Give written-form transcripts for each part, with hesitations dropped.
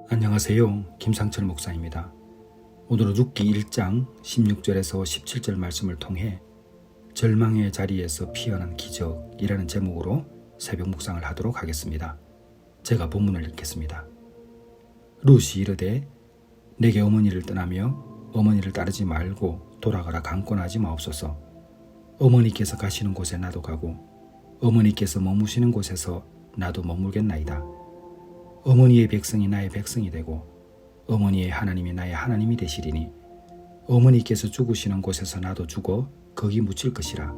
안녕하세요. 김상철 목사입니다. 오늘은 룻기 1장 16절에서 17절 말씀을 통해 절망의 자리에서 피어난 기적이라는 제목으로 새벽 묵상을 하도록 하겠습니다. 제가 본문을 읽겠습니다. 룻이 이르되 내게 어머니를 떠나며 어머니를 따르지 말고 돌아가라 강권하지 마옵소서. 어머니께서 가시는 곳에 나도 가고 어머니께서 머무시는 곳에서 나도 머물겠나이다. 어머니의 백성이 나의 백성이 되고 어머니의 하나님이 나의 하나님이 되시리니 어머니께서 죽으시는 곳에서 나도 죽어 거기 묻힐 것이라.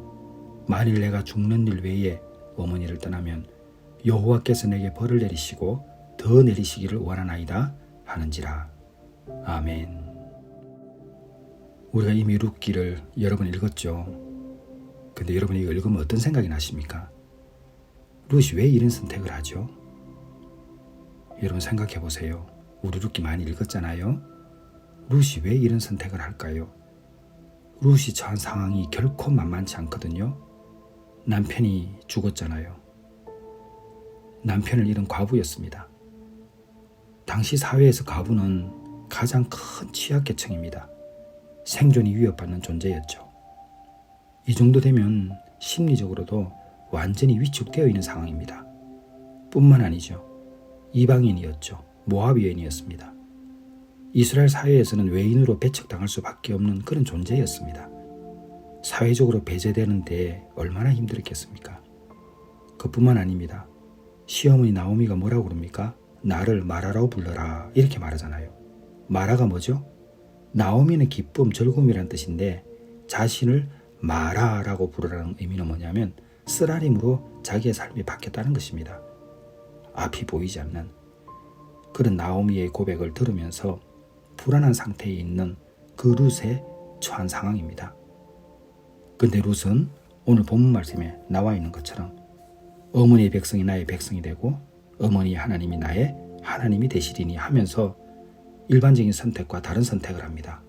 만일 내가 죽는 일 외에 어머니를 떠나면 여호와께서 내게 벌을 내리시고 더 내리시기를 원하나이다 하는지라. 아멘. 우리가 이미 룻기를 여러 번 읽었죠. 근데 여러분이 이거 읽으면 어떤 생각이 나십니까? 룻이 왜 이런 선택을 하죠? 여러분 생각해 보세요. 우리 룻기 많이 읽었잖아요. 룻이 왜 이런 선택을 할까요? 룻이 처한 상황이 결코 만만치 않거든요. 남편이 죽었잖아요. 남편을 잃은 과부였습니다. 당시 사회에서 과부는 가장 큰 취약계층입니다. 생존이 위협받는 존재였죠. 이 정도 되면 심리적으로도 완전히 위축되어 있는 상황입니다. 뿐만 아니죠. 이방인이었죠. 모압 여인이었습니다. 이스라엘 사회에서는 외인으로 배척당할 수밖에 없는 그런 존재였습니다. 사회적으로 배제되는데 얼마나 힘들었겠습니까? 그뿐만 아닙니다. 시어머니 나오미가 뭐라고 그럽니까? 나를 마라라고 불러라 이렇게 말하잖아요. 마라가 뭐죠? 나오미는 기쁨, 즐거움이라는 뜻인데 자신을 마라라고 부르라는 의미는 뭐냐면 쓰라림으로 자기의 삶이 바뀌었다는 것입니다. 앞이 보이지 않는 그런 나오미의 고백을 들으면서 불안한 상태에 있는 그 룻에 처한 상황입니다. 근데 룻은 오늘 본문 말씀에 나와 있는 것처럼 어머니의 백성이 나의 백성이 되고 어머니의 하나님이 나의 하나님이 되시리니 하면서 일반적인 선택과 다른 선택을 합니다.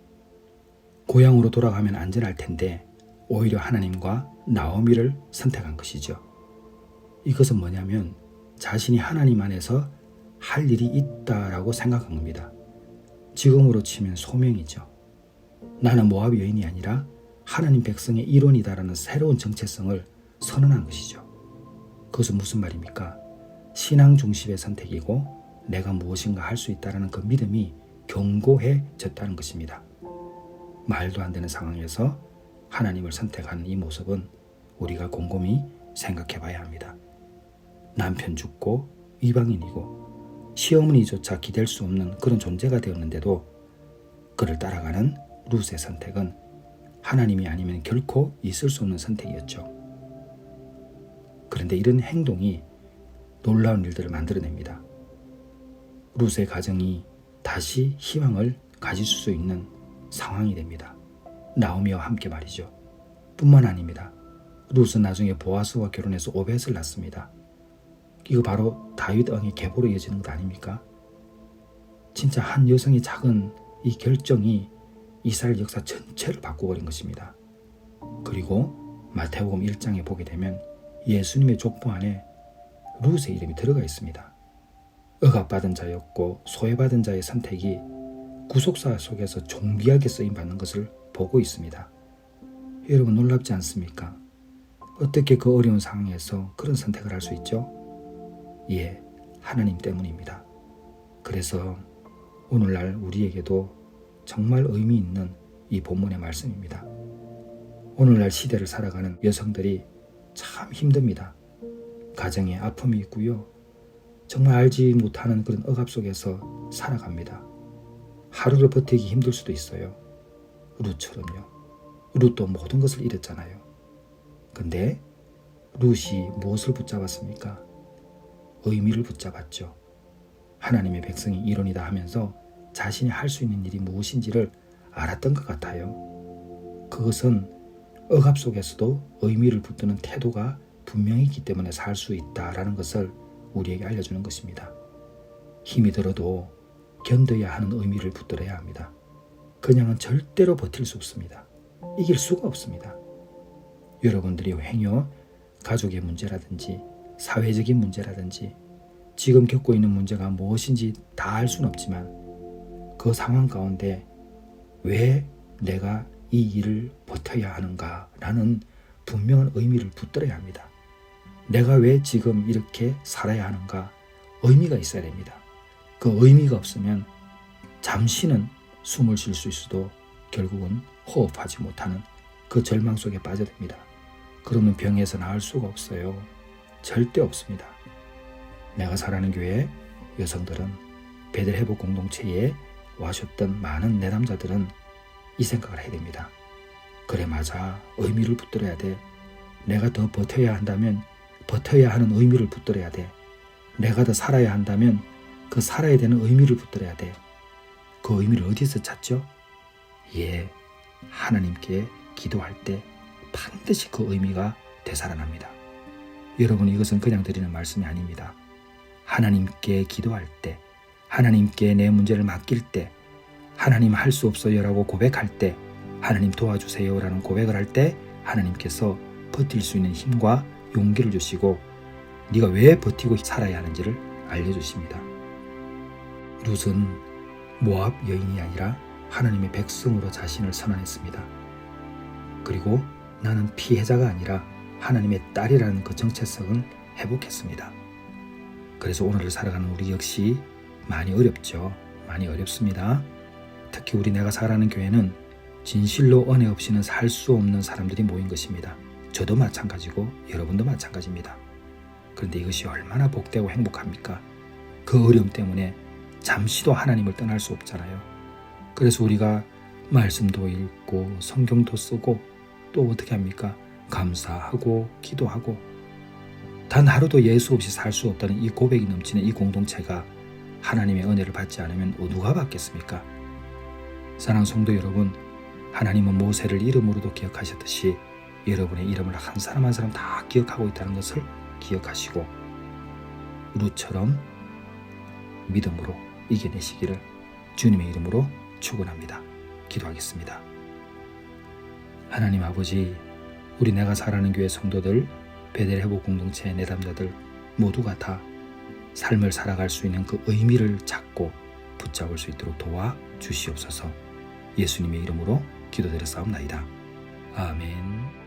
고향으로 돌아가면 안전할 텐데 오히려 하나님과 나오미를 선택한 것이죠. 이것은 뭐냐면 자신이 하나님 안에서 할 일이 있다라고 생각한 겁니다. 지금으로 치면 소명이죠. 나는 모압 여인이 아니라 하나님 백성의 일원이다라는 새로운 정체성을 선언한 것이죠. 그것은 무슨 말입니까? 신앙 중심의 선택이고 내가 무엇인가 할 수 있다라는 그 믿음이 견고해졌다는 것입니다. 말도 안 되는 상황에서 하나님을 선택하는 이 모습은 우리가 곰곰이 생각해 봐야 합니다. 남편 죽고 이방인이고 시어머니조차 기댈 수 없는 그런 존재가 되었는데도 그를 따라가는 룻의 선택은 하나님이 아니면 결코 있을 수 없는 선택이었죠. 그런데 이런 행동이 놀라운 일들을 만들어냅니다. 룻의 가정이 다시 희망을 가질 수 있는 상황이 됩니다. 나오미와 함께 말이죠. 뿐만 아닙니다. 룻은 나중에 보아스와 결혼해서 오벳을 낳습니다. 이거 바로 다윗 왕의 계보로 이어지는 것 아닙니까? 진짜 한 여성의 작은 이 결정이 이스라엘 역사 전체를 바꿔버린 것입니다. 그리고 마태복음 1장에 보게 되면 예수님의 족보 안에 룻의 이름이 들어가 있습니다. 억압받은 자였고 소외받은 자의 선택이 구속사 속에서 존귀하게 쓰임받는 것을 보고 있습니다. 여러분 놀랍지 않습니까? 어떻게 그 어려운 상황에서 그런 선택을 할 수 있죠? 예, 하나님 때문입니다. 그래서 오늘날 우리에게도 정말 의미 있는 이 본문의 말씀입니다. 오늘날 시대를 살아가는 여성들이 참 힘듭니다. 가정에 아픔이 있고요. 정말 알지 못하는 그런 억압 속에서 살아갑니다. 하루를 버티기 힘들 수도 있어요. 룻처럼요. 룻도 모든 것을 잃었잖아요. 근데 룻이 무엇을 붙잡았습니까? 의미를 붙잡았죠. 하나님의 백성이 일원이다 하면서 자신이 할 수 있는 일이 무엇인지를 알았던 것 같아요. 그것은 억압 속에서도 의미를 붙드는 태도가 분명히 있기 때문에 살 수 있다라는 것을 우리에게 알려주는 것입니다. 힘이 들어도 견뎌야 하는 의미를 붙들어야 합니다. 그냥은 절대로 버틸 수 없습니다. 이길 수가 없습니다. 여러분들이 행여 가족의 문제라든지 사회적인 문제라든지 지금 겪고 있는 문제가 무엇인지 다 알 수는 없지만 그 상황 가운데 왜 내가 이 일을 버텨야 하는가라는 분명한 의미를 붙들어야 합니다. 내가 왜 지금 이렇게 살아야 하는가 의미가 있어야 됩니다. 그 의미가 없으면 잠시는 숨을 쉴 수 있어도 결국은 호흡하지 못하는 그 절망 속에 빠져듭니다. 그러면 병에서 나을 수가 없어요. 절대 없습니다. 내가 살아가는 교회 여성들은 베델회복 공동체에 와셨던 많은 내담자들은 이 생각을 해야 됩니다. 그래 맞아. 의미를 붙들어야 돼. 내가 더 버텨야 한다면 버텨야 하는 의미를 붙들어야 돼. 내가 더 살아야 한다면 그 살아야 되는 의미를 붙들어야 돼. 그 의미를 어디서 찾죠? 예, 하나님께 기도할 때 반드시 그 의미가 되살아납니다. 여러분 이것은 그냥 드리는 말씀이 아닙니다. 하나님께 기도할 때, 하나님께 내 문제를 맡길 때, 하나님 할 수 없어요라고 고백할 때, 하나님 도와주세요라는 고백을 할 때 하나님께서 버틸 수 있는 힘과 용기를 주시고 네가 왜 버티고 살아야 하는지를 알려주십니다. 룻은 모압 여인이 아니라 하나님의 백성으로 자신을 선언했습니다. 그리고 나는 피해자가 아니라 하나님의 딸이라는 그 정체성을 회복했습니다. 그래서 오늘을 살아가는 우리 역시 많이 어렵죠. 많이 어렵습니다. 특히 우리 내가 살아가는 교회는 진실로 은혜 없이는 살 수 없는 사람들이 모인 것입니다. 저도 마찬가지고 여러분도 마찬가지입니다. 그런데 이것이 얼마나 복되고 행복합니까? 그 어려움 때문에 잠시도 하나님을 떠날 수 없잖아요. 그래서 우리가 말씀도 읽고 성경도 쓰고 또 어떻게 합니까? 감사하고 기도하고 단 하루도 예수 없이 살 수 없다는 이 고백이 넘치는 이 공동체가 하나님의 은혜를 받지 않으면 누가 받겠습니까? 사랑하는 성도 여러분, 하나님은 모세를 이름으로도 기억하셨듯이 여러분의 이름을 한 사람 한 사람 다 기억하고 있다는 것을 기억하시고 룻처럼 믿음으로 이겨내시기를 주님의 이름으로 축원합니다. 기도하겠습니다. 하나님 아버지, 우리 내가 살아가는 교회 성도들, 베델회복 공동체의 내담자들 모두가 다 삶을 살아갈 수 있는 그 의미를 찾고 붙잡을 수 있도록 도와주시옵소서. 예수님의 이름으로 기도드렸사옵나이다. 아멘.